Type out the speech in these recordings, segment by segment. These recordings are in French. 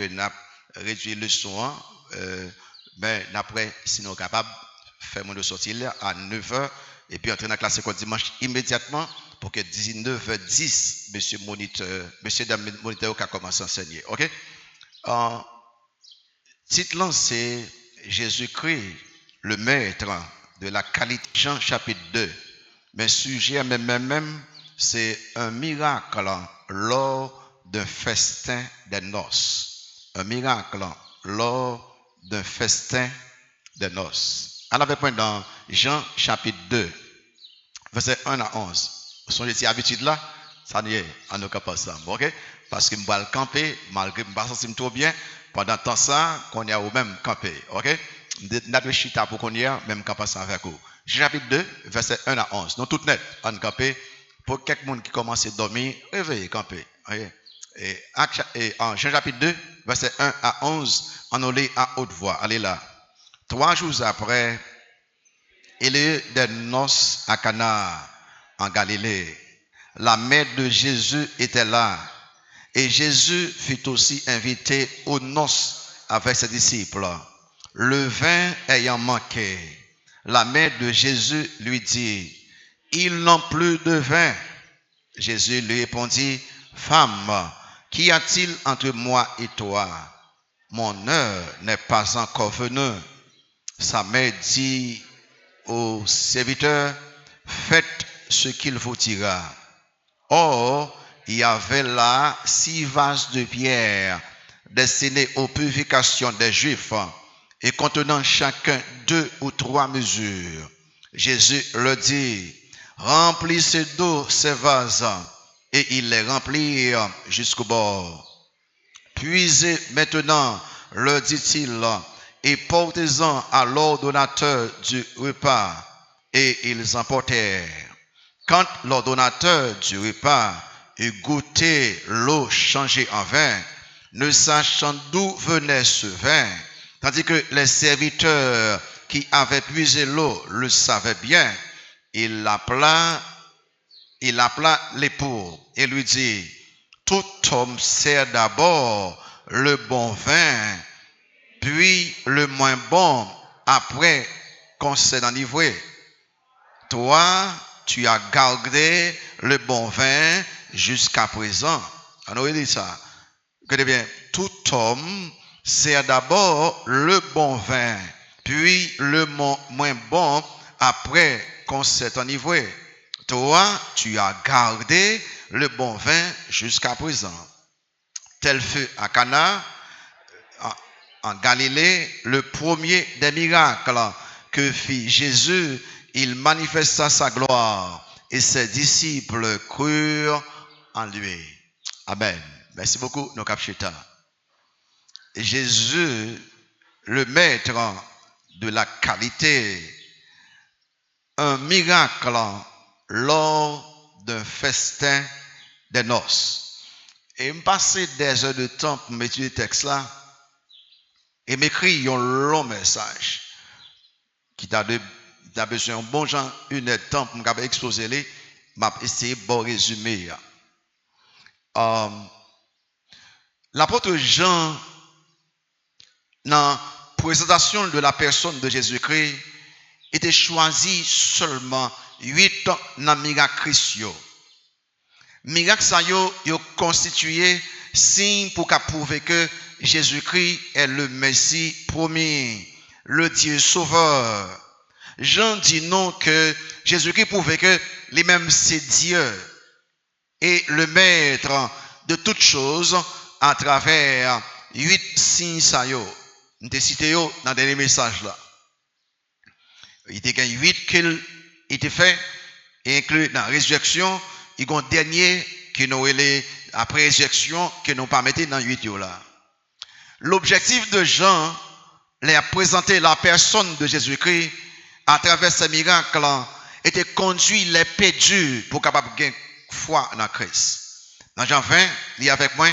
que nous avons réduit le son, mais après, si nous sommes capables de faire mon de sortir là à 9h et puis entrer dans la classe école dimanche immédiatement pour que 19h10, monsieur dame moniteur qui a commencé à enseigner. OK? Titre c'est Jésus-Christ, le maître de la qualité. Jean chapitre 2. Mais sujet même c'est un miracle lors d'un festin des noces. Un miracle lors d'un festin des noces. À la point dans Jean chapitre 2, verset 1 à 11. Vous songez cette habitude là? Ça n'y est, on ne peut pas ça. OK? Parce que je vais le camper, malgré que je ne me sens trop bien, pendant temps ça, qu'on y a au même campé. OK? Nous chita pour qu'on y ait même camper ça avec vous. Chapitre 2, verset 1 à 11. Nous tout net, on campé. Pour quelqu'un qui commence à dormir, réveillez, camper. Okay? Et en Jean chapitre 2, verset 1 à 11, on lit à haute voix. Allez là. 3 jours après, il y a eu des noces à Cana, en Galilée. La mère de Jésus était là. Et Jésus fut aussi invité aux noces avec ses disciples. Le vin ayant manqué, la mère de Jésus lui dit, ils n'ont plus de vin. Jésus lui répondit, femme, qu'y a-t-il entre moi et toi? Mon heure n'est pas encore venue. Sa mère dit au serviteur, faites ce qu'il vous dira. Or, il y avait là 6 vases de pierre destinés aux purifications des Juifs et contenant chacun 2 ou 3 mesures. Jésus leur dit, remplissez d'eau ces vases, et ils les remplirent jusqu'au bord. Puisez maintenant, leur dit-il, et portez-en à l'ordonnateur du repas. Et ils emportèrent. Quand l'ordonnateur du repas eut goûté l'eau changée en vin, ne sachant d'où venait ce vin, tandis que les serviteurs qui avaient puisé l'eau le savaient bien, il appela l'époux et lui dit, tout homme sert d'abord le bon vin, puis le moins bon, après qu'on s'est enivré. Toi, tu as gardé le bon vin jusqu'à présent. On a dit ça. Écoutez bien, tout homme sert d'abord le bon vin, puis le moins bon, après qu'on s'est enivré. Toi, tu as gardé le bon vin jusqu'à présent. Tel fut à Cana, en Galilée, le premier des miracles que fit Jésus. Il manifesta sa gloire et ses disciples crurent en lui. Amen. Merci beaucoup, nos capchita. Jésus, le maître de la qualité, un miracle lors d'un festin des noces. Et me passer des heures de temps pour m'étudier le texte là et m'écrire un long message qui t'a besoin d'un bon genre, une heure de temps pour me exposer les, m'a essayé de bon résumer. L'apôtre Jean, dans la présentation de la personne de Jésus-Christ, était choisi seulement 8 dans miracle. Miracle ça yo constitué signe pour prouver que Jésus-Christ est le Messie promis, le Dieu sauveur. Jean dit non que Jésus-Christ prouvait que lui-même c'est Dieu et le maître de toutes choses à travers 8 signes ça yo. Nous t'ai cité yo dans le dernier message là. Il était 8 qu'il était fait et inclus dans la résurrection. Il y a un dernier qui nous est après résurrection que nous pas mettre dans 8 là. L'objectif de Jean, c'est de présenter la personne de Jésus-Christ à travers ces miracles était conduire les perdus pour capable gagner foi dans Christ. Dans Jean 20, il y a avec moi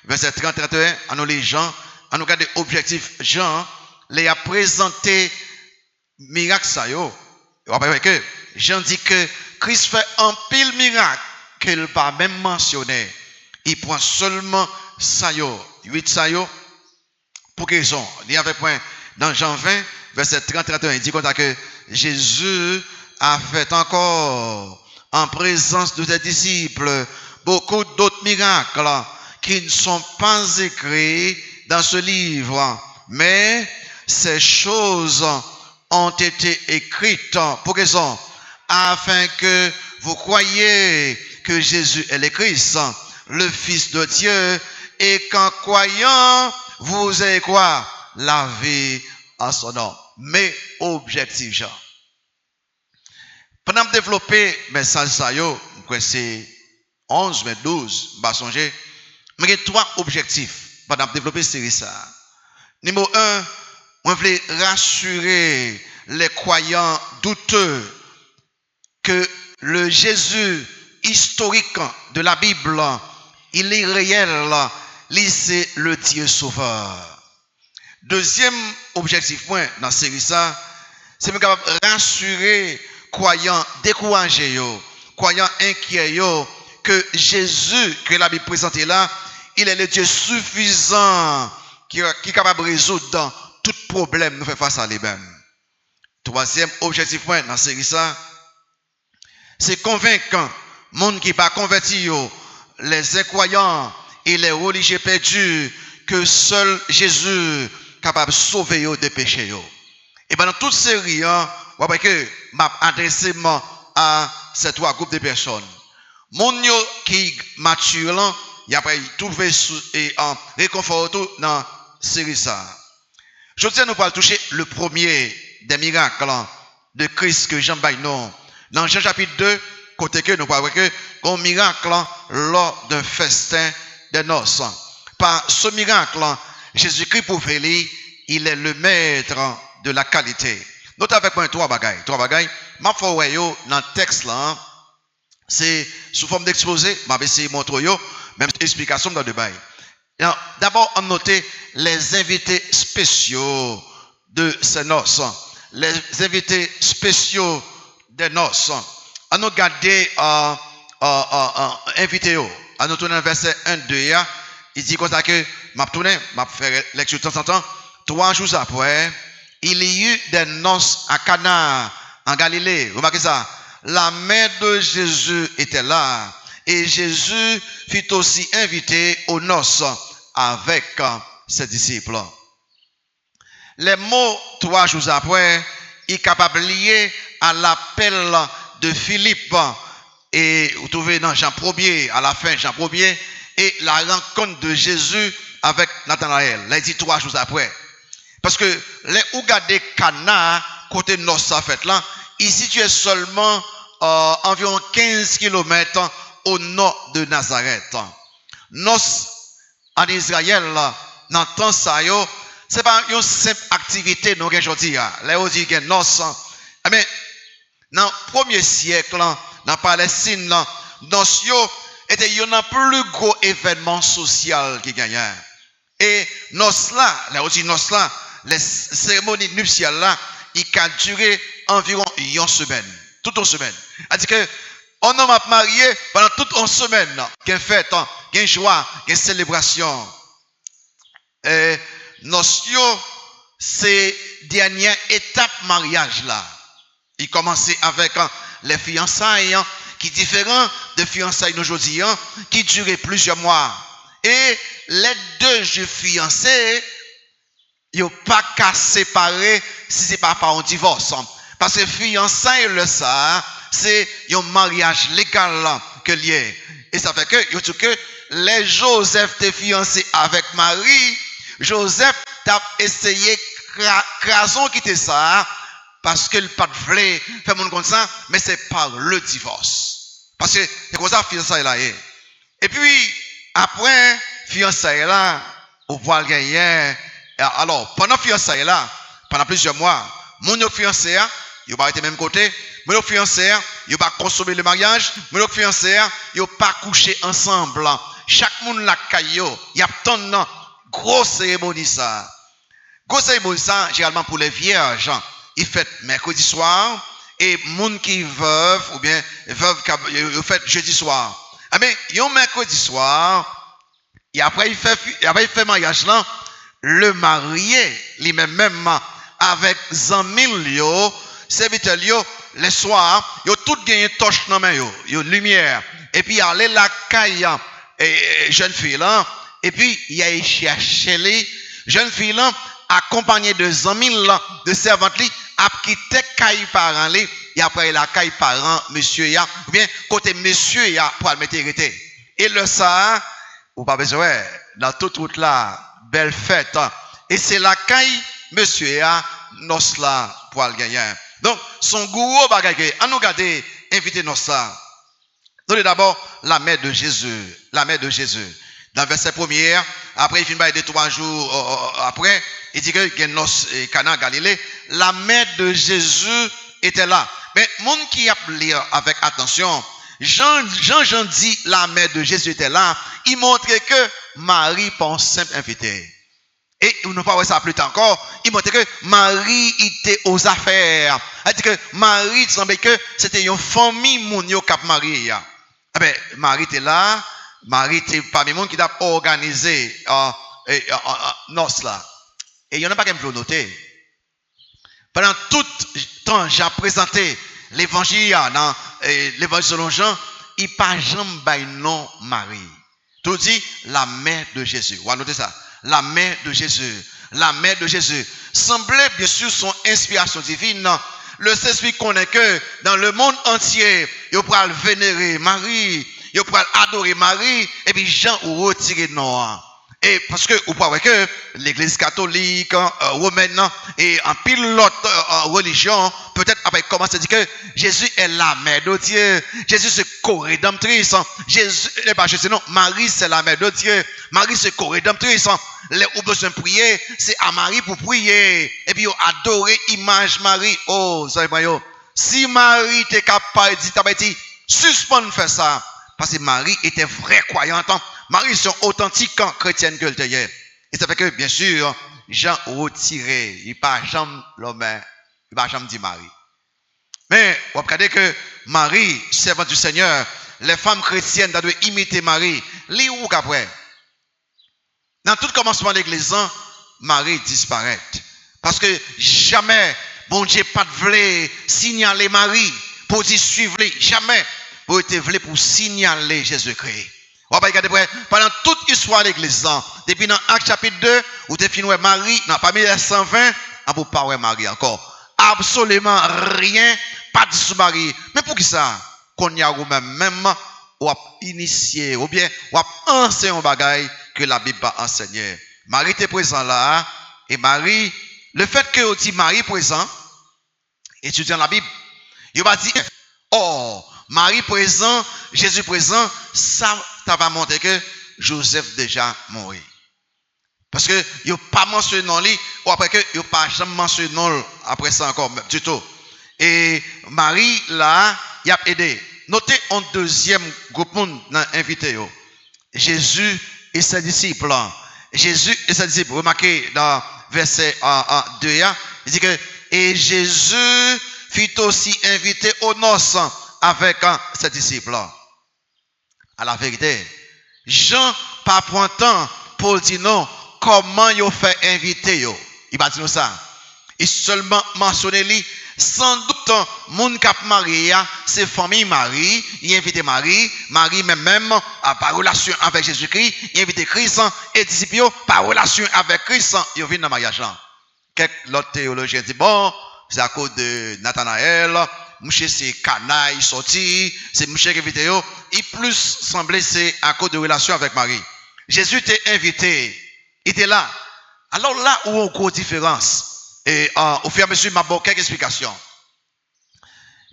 verset 30-31, à nous les gens, à nous regarder objectif Jean, les a présenté miracle ça yo. Que Jean dit que Christ fait un pile miracle qu'il pas même mentionné. Il prend seulement ça yo, 8 ça yo Pour quelle raison? Il y avait point dans Jean 20, verset 30-31, il dit comme ça que Jésus a fait encore en présence de ses disciples beaucoup d'autres miracles qui ne sont pas écrits dans ce livre, mais ces choses ont été écrites pour raison, afin que vous croyiez que Jésus est le Christ, le Fils de Dieu, et qu'en croyant, vous ayez quoi? La vie à son nom. Mais objectif, Jean. Pendant de développer message ça yo, c'est 11 mais 12, bah songer. Mais il y a 3 objectifs pendant de développer série ça. Numéro 1, on veut rassurer les croyants douteux que le Jésus historique de la Bible, il est réel, c'est le Dieu sauveur. Deuxième objectif point dans cette série ça, c'est de rassurer croyants découragés, croyants inquiets, que Jésus, que la Bible présente là, il est le Dieu suffisant qui est capable de résoudre tout problème nous fait face à lui-même. Troisième objectif point dans cette série ça, c'est convaincre monde qui pas converti, les incroyants et les religieux perdus, que seul Jésus capable de sauver des péchés. Et pendant toute série, vous voyez que m'a adressé à ces 3 groupes de personnes. Mon qui mature, il a trouvé en réconfort dans série ça. Je tiens nous pour toucher le premier des miracles de Christ que Jean Baynon. Dans Jean chapitre 2, côté que nous voyons que un miracle lors d'un festin de noces. Par ce miracle, Jésus-Christ pour Félix, il est le maître de la qualité. Notez avec moi 3 bagailles. 3 bagailles. Ma foi dans le texte là, c'est sous forme d'exposé. Je vais essayer de montrer même explication dans le bail. D'abord, on note les invités spéciaux de ces noces. Les invités spéciaux des noces. On nous garder invité. On nous tourner verset 1, 2. Il dit comme ça que m'a tourné, m'a fait lecture de temps en temps. 3 jours après, il y eut des noces à Cana, en Galilée. Remarquez ça. La mère de Jésus était là. Et Jésus fut aussi invité aux noces avec ses disciples. Les mots 3 jours après, il est capable de lier à l'appel de Philippe. Et vous trouvez dans Jean 1er, à la fin Jean 1er, et la rencontre de Jésus avec Nathanaël. Là, il dit 3 jours après. Parce que les Ougadé Cana, côté nord sa fête là, il situé seulement environ 15 km au nord de Nazareth. Nos en Israël, dans temps ça, c'est pas une simple activité nous aujourd'hui. Là, on dit que nos, mais dans le 1er siècle, dans la Palestine, nos était un plus gros événement social qui gagnait. Et nos là, là, on dit nos là, les cérémonies nuptiales là, il a duré environ une semaine, toute une semaine. C'est-à-dire que on a marié pendant toute une semaine, qu'il y a fête, qu'il y a joie, qu'il y a célébration. Et notion, c'est dernière étape mariage là. Il commençait avec les fiançailles, qui sont différents de fiançailles d'aujourd'hui, qui duraient plusieurs mois. Et les 2 jeunes fiancés, ils n'ont pas qu'à séparer si ce n'est pas par un divorce. Parce que fiançailles, c'est un mariage légal que lié. Et ça fait que les Joseph étaient fiancés avec Marie, Joseph a essayé crason quitter ça parce qu'il pas de vrai faire mon comme ça, mais c'est par le divorce. Parce que c'est comme ça fiançailles là. Et puis après fiançailles là, on voit le gagner. Alors pendant fiançailles là, pendant plusieurs mois, mon fiancé il va être même côté, mon fiancé il va consommer le mariage, mon fiancé il pas coucher ensemble. Chaque monde la caillou, il y a tant de grosse cérémonie ça. Grosse cérémonie ça, généralement pour les vierges, ils fêtent mercredi soir et monde qui veuve ou bien veuve ils fêtent jeudi soir. Ah mais un mercredi soir et après il fait mariage là, le marié, lui-même, avec Zamil, serviteur, le soir, yo tout gagné torche dans main, yo lumière. Et puis, aller la caille, jeune fille là, et puis, il y a cherché les jeunes filles là, accompagnées de Zamil, de servantes, a quitté caille parents, et après la caille parents, monsieur ya, ou bien, côté monsieur ya, pour le mettre hérité. Et le ça, ou pas besoin, dans toute route là, belle fête. Et c'est la caille, monsieur ya, nos là, pour le gagner. Donc, son gros bagage, on nous garde, inviter nos ça. Nous d'abord, la mère de Jésus, la mère de Jésus. Dans le verset 1er, après, il finit par 2-3 jours après, il dit que il y a nos Cana Galilée, la mère de Jésus était là. Mais, monde qui a lu avec attention, Jean dit la mère de Jésus était là, il montrait que Marie pense simple invité. Et on n'a pas vu ça plus tard encore, il montrait que Marie était aux affaires. Il dit que Marie semblait que c'était une famille moun yo cap marié. Ah ben, Marie était là, Marie était parmi les gens qui a organisé noces là. Et il n'y en a pas qui me noter. Pendant tout le temps, j'ai présenté l'évangile dans l'évangile selon Jean, il n'y a pas jamais non Marie. Tout dit la mère de Jésus. On va noter ça. La mère de Jésus. La mère de Jésus. Semblait bien sûr son inspiration divine. Le Saint-Esprit connaît que dans le monde entier, il pourra vénérer Marie, il pourra adorer Marie, et puis Jean ou retirer non. Et parce que vous pouvez que l'église catholique, romaine, et en pile l'autre religion, peut-être après commencer à dire que Jésus est la mère de Dieu. Jésus c'est co-rédemptrice. Jésus, pas Jésus, non, Marie c'est la mère de Dieu. Marie c'est co-rédemptrice. Les ou besoin de prier, c'est à Marie pour prier. Et puis adorer image Marie. Oh, ça y est, si Marie était capable de dire, suspend faire ça. Parce que Marie était vraie croyante. Marie sont authentiques chrétienne que le était. Et ça fait que, bien sûr, Jean retiré. Il pas jamais l'homme, il pas jamais dit Marie. Mais, vous regardez que Marie, servante du Seigneur, les femmes chrétiennes doivent imiter Marie. Li ou qu'après. Dans tout commencement de l'église, Marie disparaît. Parce que jamais, bon Dieu, pas de voler signaler Marie pour dire suivre-les. Jamais, pour être voulu pour signaler Jésus-Christ. On va regarder pendant toute l'histoire de l'église, depuis dans Acte chapitre 2, où tu finis Marie, parmi les 120, on ne peut pas Marie encore. Absolument rien, pas de sous Marie. Mais pour qui ça? Qu'on y a même, ou a initié, ou bien, ou a enseigné un bagage que la Bible a enseigné. Marie était présent là, et Marie, le fait que on dit Marie présent, étudiant la Bible, il va dire, oh, Marie présent, Jésus présent, ça va montrer que Joseph déjà mort. Parce que il n'a pas mentionné non lui, ou après que il n'a pas jamais mentionné non après ça encore du tout. Et Marie là, il a aidé. Notez un deuxième groupe dans invité Jésus et ses disciples. Jésus et ses disciples. Remarquez dans verset 2, il dit que et Jésus fut aussi invité aux noces avec ses disciples. À la vérité, Jean pas prend temps pour dire non, comment il fait inviter yo. Il va dire ça. Il seulement mentionné lui, sans doute mon cap Marie, c'est famille Marie, il invite Marie, Marie même par relation avec Jésus-Christ, il invite Christ et disciples par relation avec Christ, ils viennent dans le mariage. Quelques autres théologiens disent bon, c'est à cause de Nathanaël. Monsieur c'est Canaille sorti, c'est monsieur qui invité yo. Il plus semblait c'est à cause de relation avec Marie. Jésus était invité, il était là. Alors là où on a une différence, et au fur et à mesure, m'a donné quelques explications.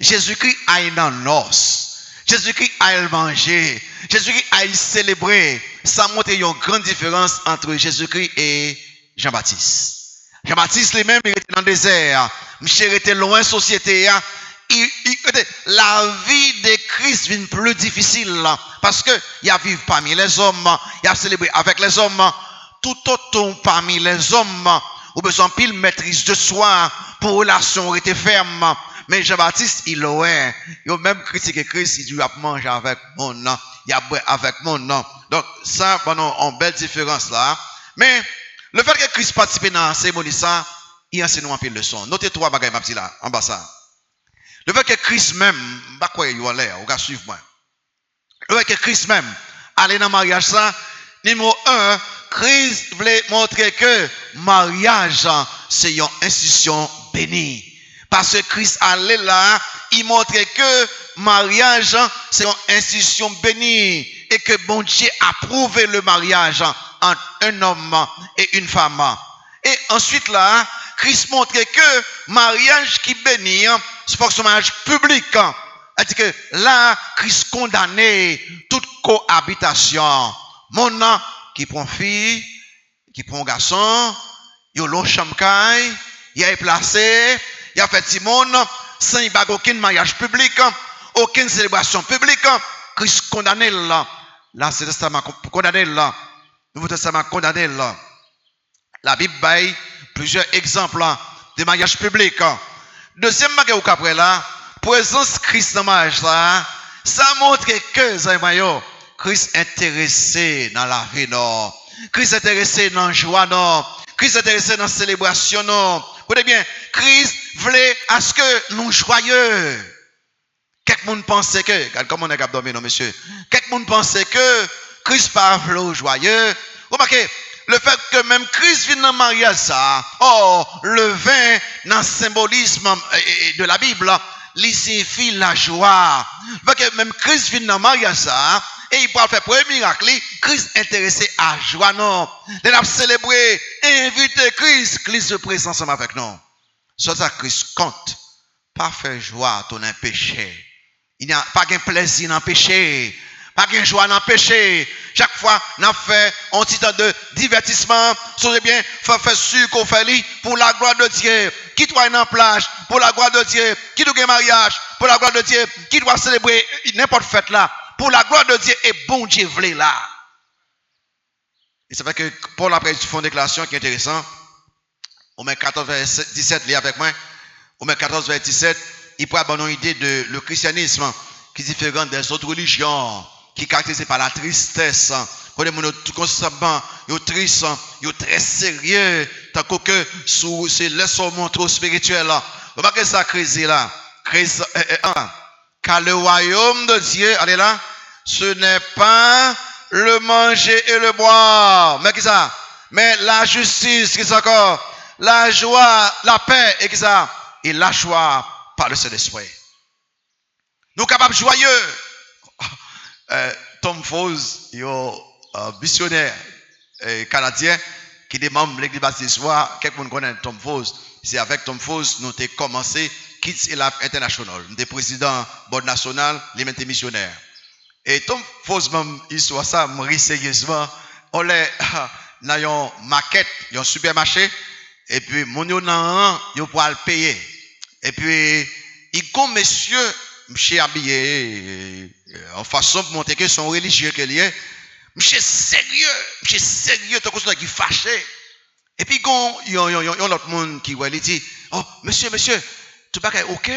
Jésus-Christ a une noce, Jésus-Christ a mangé, Jésus-Christ a célébré. Ça montre une grande différence entre Jésus-Christ et Jean-Baptiste. Jean-Baptiste lui-même, il était dans le désert. Monsieur était loin de la société. La vie de Christ vient plus difficile parce que il a vécu parmi les hommes, il a célébré avec les hommes, tout autant parmi les hommes, ou besoin pile maîtrise de soi pour relation était ferme. Mais Jean-Baptiste, il a même critiqué Christ, il dit il a mangé avec mon nom, il a bu avec mon nom. Donc ça, pendant une belle différence là. Mais Le fait que Christ participe dans la cérémonie, ça, il enseigne nous un peu de leçon. Notez trois bagages, ma petite là, en bas ça. Le fait que Christ même, pas quoi il va l'air, on va suivre moi. Le fait que Christ même, aller dans le mariage, ça, numéro 1, Christ voulait montrer que mariage, c'est une institution bénie. Parce que Christ allait là, il montrait que mariage, c'est une institution bénie. Et que bon Dieu approuve le mariage entre un homme et une femme. Et ensuite là, Christ montrait que mariage qui bénit, c'est pour ce mariage public. C'est-à-dire que là, Christ condamnait toute cohabitation. Mon nom qui prend fille, qui prend garçon, il y a l'eau chamcaille, il a placé, il a fait petit monde, sans il n'y a aucun mariage public, aucune célébration publique. Christ condamné là. L'Ancien Testament condamné là. Nouveau Testament condamné là. La Bible baille plusieurs exemples de mariage public. Deuxième bagage après là, présence Christ dans le mariage là, ça montre que Christ intéressé dans la vie non. Christ intéressé dans la joie non. Christ intéressé dans la célébration non. Vous voyez bien, Christ voulait à ce que nous joyeux. Quelqu'un pense que, comment on est capable de dormir, non, monsieur? Quelqu'un pense que Christ parle joyeux. Remarquez, le fait que même Christ vient dans le mariage, ça, le vin, dans le symbolisme de la Bible, il signifie la joie. Le fait que même Christ vient dans le mariage, ça, et il peut faire pour un miracle, Christ intéressé à la joie, non. Il a célébré, invité Christ, Christ se présente ensemble avec nous. C'est ça que Christ compte. Pas faire joie, ton un péché. Il n'y a pas de plaisir dans le péché. Pas de joie dans le péché. Chaque fois, on a fait un petit temps de divertissement. Soyez bien, faire sûr qu'on fait pour la gloire de Dieu. Qui doit aller dans la plage pour la gloire de Dieu. Qui doit aller mariage pour la gloire de Dieu. Qui doit célébrer n'importe fête là pour la gloire de Dieu. Et bon Dieu voulait là. Et c'est vrai que Paul après il fait une déclaration qui est intéressante. Au moins 14, verset 17, lis avec moi. Au moins 14, verset 17. Il peut avoir une idée de le christianisme qui est différent des autres religions, qui est caractérisé par la tristesse. Quand les gens sont constamment, ils sont tristes, ils sont très sérieux, tant que c'est laissons montrer spirituel. Remarquez ça, Christ là. Christ 1. Car le royaume de Dieu, allez là, ce n'est pas le manger et le boire. Mais qui ça? Mais la justice, qui ça encore? La joie, la paix, et qui ça? Et la joie par le Saint-Esprit. Nous sommes capables de joyeux. Tom Foz, missionnaire canadien, qui est membre de l'église baptiste soir. Quelqu'un connaît Tom Foz. C'est avec Tom Foz, nous avons commencé Kids et Life International. Nous sommes président board national, les mêmes missionnaires. Et Tom Foz, même, histoire ça, me sérieusement. On est dans une maquette, un supermarché. Et puis, mon yon yo pour le payer. Et puis, il comme monsieur habillé en façon pour montrer que son religieux qu'il est. Monsieur sérieux, tant que qui fâché. Et puis, il y a l'autre monde qui il dit, oh, monsieur, tu pas ok,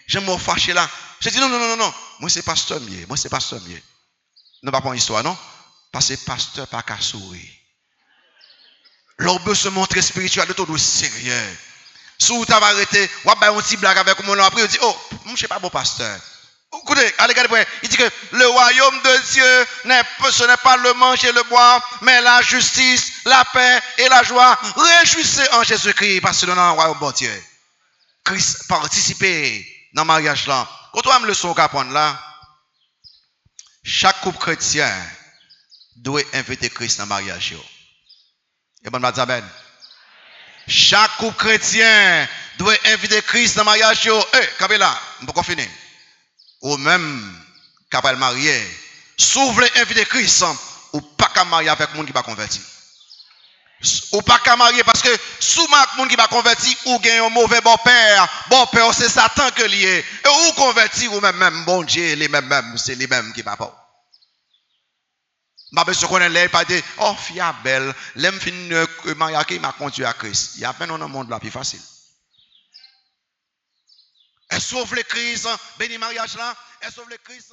j'aime me fâcher là. Je dis, non, moi c'est pasteur mieux, Non, pas pour une histoire, non? Parce que pasteur pas qu'à sourire. L'on veut se montrer spirituel, de tout sérieux. Si vous avez arrêté, vous avez un petit blague avec mon après, vous dites, oh, je ne suis pas bon pasteur. Écoutez, allez, regardez, il dit que le royaume de Dieu, ce n'est pas le manger et le boire, mais la justice, la paix et la joie. Réjouissez en Jésus-Christ, parce que nous avons un royaume de Dieu. Christ participez dans le mariage là. Quand on a une leçon qu'à prendre là, chaque couple chrétien doit inviter Christ dans le mariage. Et bon, amen. Chaque couple chrétien doit inviter Christ dans le mariage. Kabé là, on peut finir. Ou même, quand elle marié, si vous voulez inviter Christ, ou pas qu'à marier avec le monde qui va convertir. Ou pas qu'à marier parce que sous le monde qui va convertir, ou gagne un mauvais bon-père. Bon-père, c'est Satan que lié. Et ou convertir, ou même, bon Dieu, c'est les mêmes qui va pas. Ma besoin qu'on ait pas dit, oh, fiable, l'aime fin mariage qui m'a conduit à Christ. Il y a peine dans le monde là, plus facile. Elle sauve le Christ, béni mariage là, elle sauve le Christ.